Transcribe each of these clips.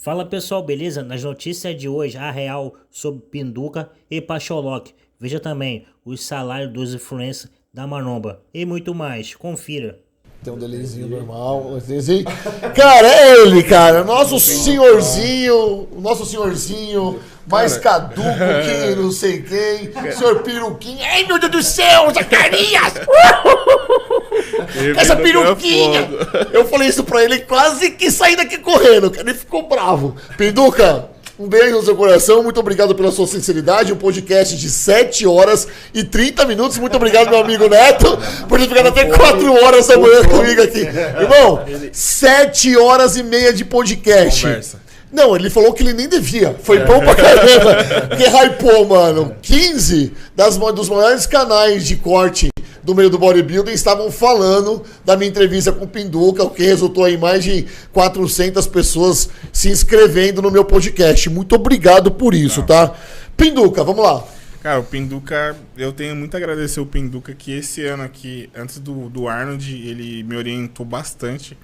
Fala pessoal, beleza? Nas notícias de hoje, a real sobre Pinduca e Pacholoc. Veja também os salários dos influencers da Maromba e muito mais. Confira. Tem um delayzinho normal, um delayzinho. Cara, é ele, cara. Nosso senhorzinho mais caduco que não sei quem. Senhor Peruquinha. Ai, meu Deus do céu, Zacarias! Essa peruquinha! Eu falei isso pra ele, quase que saí daqui correndo, cara. Ele ficou bravo. Pinduca, um beijo no seu coração, muito obrigado pela sua sinceridade. Um podcast de 7 horas e 30 minutos. Muito obrigado, meu amigo Neto, por ter ficado até 4 horas da manhã comigo aqui. Irmão, 7 horas e meia de podcast. Conversa. Não, ele falou que ele nem devia. Foi bom pra caramba. Porque hypou, mano. 15 dos maiores canais de corte do meio do bodybuilding estavam falando da minha entrevista com o Pinduca, o que resultou em mais de 400 pessoas se inscrevendo no meu podcast. Muito obrigado por isso, tá? Pinduca, vamos lá. Cara, o Pinduca, eu tenho muito a agradecer o Pinduca que esse ano aqui, antes do Arnold, ele me orientou bastante.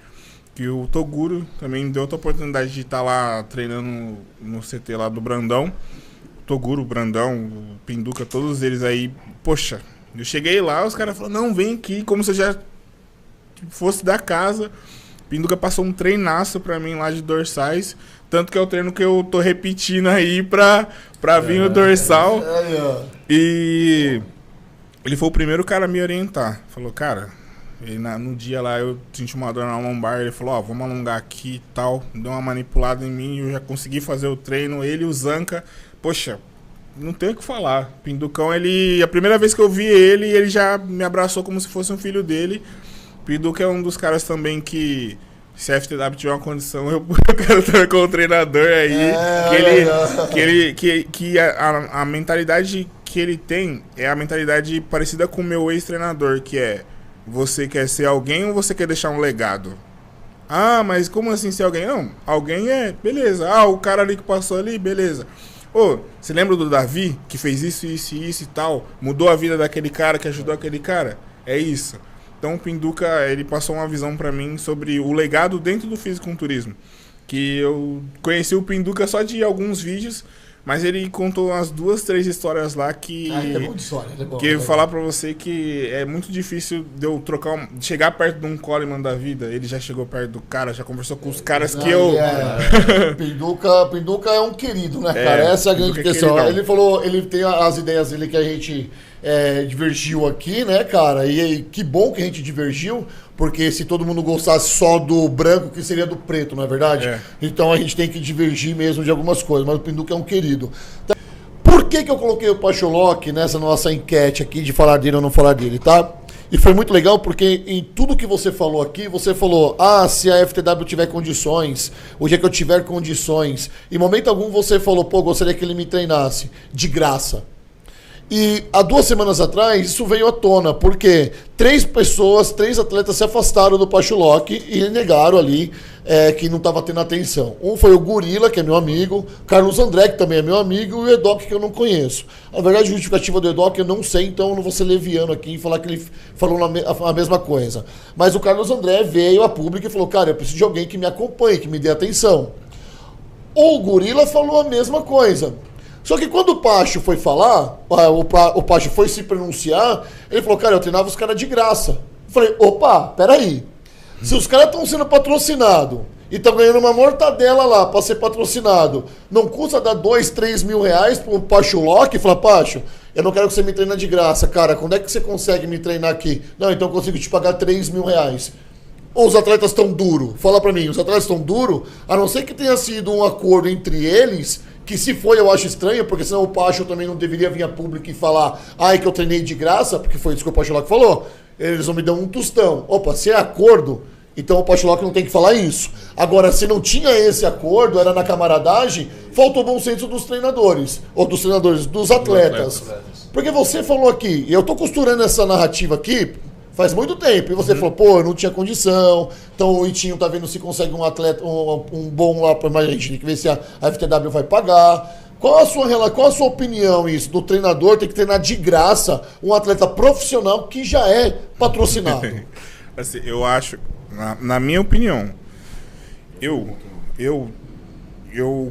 Que o Toguro também deu outra oportunidade de estar lá treinando no CT lá do Brandão. O Toguro, o Brandão, o Pinduca, todos eles aí, poxa, eu cheguei lá, os caras falaram, não, vem aqui, como se eu já fosse da casa. Pinduca passou um treinaço pra mim lá de dorsais, tanto que é o treino que eu tô repetindo aí pra vir o dorsal. E ele foi o primeiro cara a me orientar. Falou, cara, no dia lá eu senti uma dor na lombar, ele falou, vamos alongar aqui e tal. Deu uma manipulada em mim, eu já consegui fazer o treino. Ele e o Zanca, poxa, não tenho o que falar. Pinducão, a primeira vez que eu vi ele já me abraçou como se fosse um filho dele. Pinduca é um dos caras também que, se a FTW tiver uma condição, eu quero estar com o treinador aí. A mentalidade que ele tem é a mentalidade parecida com o meu ex-treinador, que é: você quer ser alguém ou você quer deixar um legado? Ah, mas como assim ser alguém? Não, alguém beleza. O cara ali que passou ali, beleza. Você lembra do Davi, que fez isso e tal? Mudou a vida daquele cara, que ajudou aquele cara? É isso. Então o Pinduca, ele passou uma visão pra mim sobre o legado dentro do fisiculturismo. Que eu conheci o Pinduca só de alguns vídeos, mas ele contou umas 2, 3 histórias lá que... ele é bom de história, ele é bom. Que eu vou falar pra você que é muito difícil de eu chegar perto de um Coleman da vida. Ele já chegou perto do cara, já conversou com os caras que eu... Pinduca é um querido, né, cara? Essa é a grande questão. Ele falou, ele tem as ideias dele que a gente divergiu aqui, né, cara? E que bom que a gente divergiu, porque se todo mundo gostasse só do branco, que seria do preto, não é verdade? Então a gente tem que divergir mesmo de algumas coisas, mas o Pinduca é um querido. Por que eu coloquei o Pacholoc nessa nossa enquete aqui de falar dele ou não falar dele, tá? E foi muito legal porque em tudo que você falou aqui, você falou, se a FTW tiver condições, o dia que eu tiver condições, em momento algum você falou, gostaria que ele me treinasse, de graça. E há 2 semanas atrás, isso veio à tona, porque 3 atletas se afastaram do Pacholoc e negaram ali que não estava tendo atenção. Um foi o Gorila, que é meu amigo, Carlos André, que também é meu amigo, e o Edoc, que eu não conheço. Na verdade, a justificativa do Edoc eu não sei, então eu não vou ser leviano aqui e falar que ele falou a mesma coisa. Mas o Carlos André veio a público e falou, cara, eu preciso de alguém que me acompanhe, que me dê atenção. O Gorila falou a mesma coisa. Só que quando o Pacho foi falar, o Pacho foi se pronunciar, ele falou, cara, eu treinava os caras de graça. Eu falei, peraí. Se os caras estão sendo patrocinados e estão ganhando uma mortadela lá para ser patrocinado, não custa dar 2, 3 mil reais pro Pacholoc e falar, Pacho, eu não quero que você me treine de graça, cara, quando é que você consegue me treinar aqui? Não, então eu consigo te pagar 3 mil reais. Ou os atletas estão duros? Fala pra mim, os atletas estão duros? A não ser que tenha sido um acordo entre eles, que se foi eu acho estranho, porque senão o Pacho também não deveria vir a público e falar, que eu treinei de graça, porque foi isso que o Pacholoc falou. Eles vão me dar um tostão. Se é acordo, então o Pacholoc não tem que falar isso. Agora, se não tinha esse acordo, era na camaradagem, faltou bom senso dos treinadores. Ou dos atletas. Porque você falou aqui, e eu tô costurando essa narrativa aqui faz muito tempo, e você falou, eu não tinha condição, então o Itinho tá vendo se consegue um atleta, um bom lá, mas a gente tem que ver se a FTW vai pagar. Qual a sua opinião isso? Do treinador ter que treinar de graça um atleta profissional que já é patrocinado? Assim, eu acho, na minha opinião, eu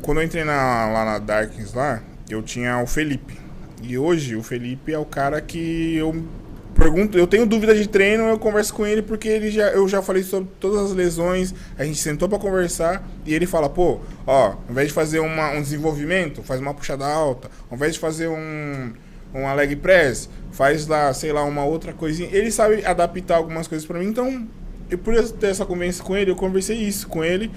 quando eu entrei lá na Darkins lá, eu tinha o Felipe. E hoje o Felipe é o cara que eu pergunto, eu tenho dúvida de treino, eu converso com ele porque eu já falei sobre todas as lesões, a gente sentou pra conversar e ele fala, pô, ó, ao invés de fazer um desenvolvimento, faz uma puxada alta, ao invés de fazer uma leg press, faz lá, sei lá, uma outra coisinha. Ele sabe adaptar algumas coisas pra mim, então, por eu ter essa conversa com ele, eu conversei isso com ele.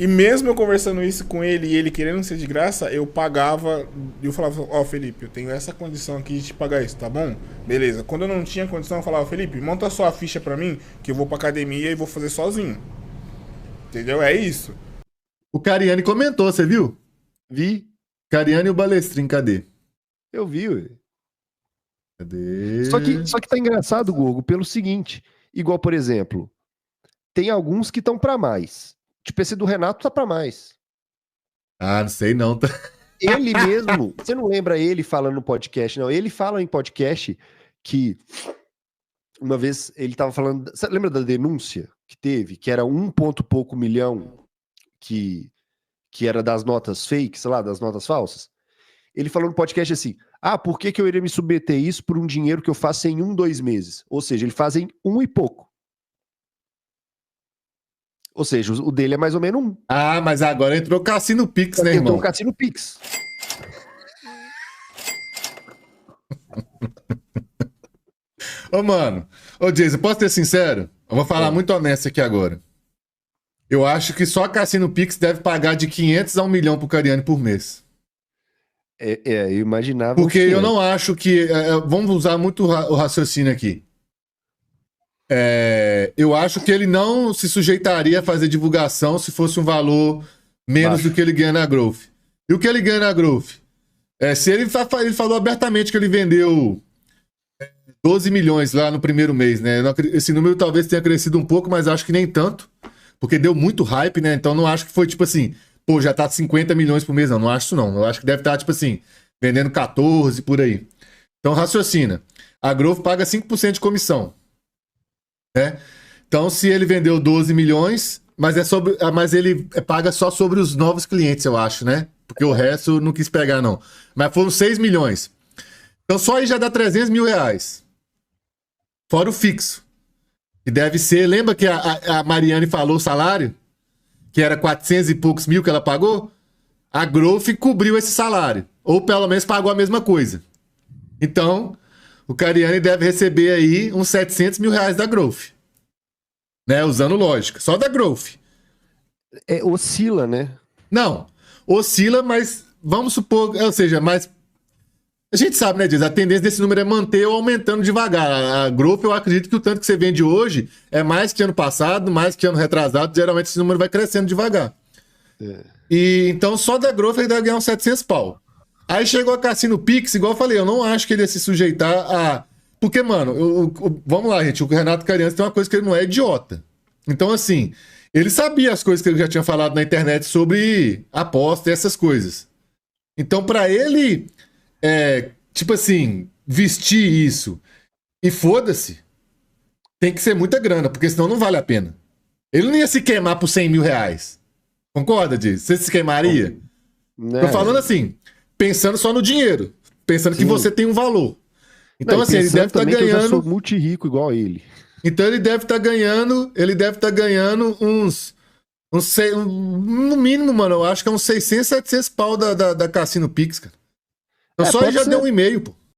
E mesmo eu conversando isso com ele e ele querendo ser de graça, eu pagava, eu falava, ó, Felipe, eu tenho essa condição aqui de te pagar isso, tá bom? Beleza. Quando eu não tinha condição, eu falava, Felipe, monta só a ficha pra mim, que eu vou pra academia e vou fazer sozinho. Entendeu? É isso. O Cariani comentou, você viu? Vi. Cariani e o Balestrin, cadê? Eu vi, ué. Cadê? Só que tá engraçado, Gogo, pelo seguinte, igual, por exemplo, tem alguns que estão pra mais. Tipo, esse do Renato tá pra mais. Ah, não sei não. Ele mesmo, você não lembra ele falando no podcast, não? Ele fala em podcast que uma vez ele tava falando... Você lembra da denúncia que teve? Que era 1 ponto pouco milhão que era das notas fakes, sei lá, das notas falsas? Ele falou no podcast assim, por que eu iria me submeter isso por um dinheiro que eu faço em 1, 2 meses? Ou seja, ele faz em 1 e pouco. Ou seja, o dele é mais ou menos 1. Ah, mas agora entrou o Cassino Pix, né, irmão? Entrou o Cassino Pix. Ô, mano. Ô, Jason, posso ser sincero? Eu vou falar muito honesto aqui agora. Eu acho que só a Cassino Pix deve pagar de 500 a 1 milhão pro Cariani por mês. Eu imaginava. Porque eu não acho que... vamos usar muito o raciocínio aqui. Eu acho que ele não se sujeitaria a fazer divulgação se fosse um valor menos do que ele ganha na Growth. E o que ele ganha na Growth? Se ele falou abertamente que ele vendeu 12 milhões lá no primeiro mês, né? Esse número talvez tenha crescido um pouco, mas acho que nem tanto, porque deu muito hype, né? Então não acho que foi tipo assim, pô, já tá 50 milhões por mês, não acho isso não. Eu acho que deve estar tipo assim, vendendo 14 por aí. Então raciocina. A Growth paga 5% de comissão. Né? Então, se ele vendeu 12 milhões, mas ele paga só sobre os novos clientes, eu acho, né? Porque o resto eu não quis pegar, não. Mas foram 6 milhões. Então, só aí já dá 300 mil reais. Fora o fixo. Que deve ser... Lembra que a Mariane falou o salário? Que era 400 e poucos mil que ela pagou? A Growth cobriu esse salário. Ou pelo menos pagou a mesma coisa. Então... O Cariani deve receber aí uns 700 mil reais da Growth. Né? Usando lógica. Só da Growth. Oscila, né? Não. Oscila, mas vamos supor... Ou seja, mas... A gente sabe, né, Diz? A tendência desse número é manter ou aumentando devagar. A Growth, eu acredito que o tanto que você vende hoje é mais que ano passado, mais que ano retrasado. Geralmente esse número vai crescendo devagar. E então só da Growth ele deve ganhar uns 700 pau. Aí chegou a Cassino Pix, igual eu falei, eu não acho que ele ia se sujeitar a... Porque, mano, vamos lá, gente, o Renato Cariani tem uma coisa que ele não é idiota. Então, assim, ele sabia as coisas que ele já tinha falado na internet sobre aposta e essas coisas. Então, pra ele, tipo assim, vestir isso e foda-se, tem que ser muita grana, porque senão não vale a pena. Ele não ia se queimar por 100 mil reais. Concorda, Diz? Você se queimaria? Não. Tô falando assim... Pensando só no dinheiro. Pensando que você tem um valor. Então, não, assim, ele deve estar ganhando... Eu já sou multi-rico igual ele. Então, ele deve estar ganhando... no mínimo, mano, eu acho que é uns 600, 700 pau da Cassino Pix, cara. Então, só ele já deu 1,5, pô.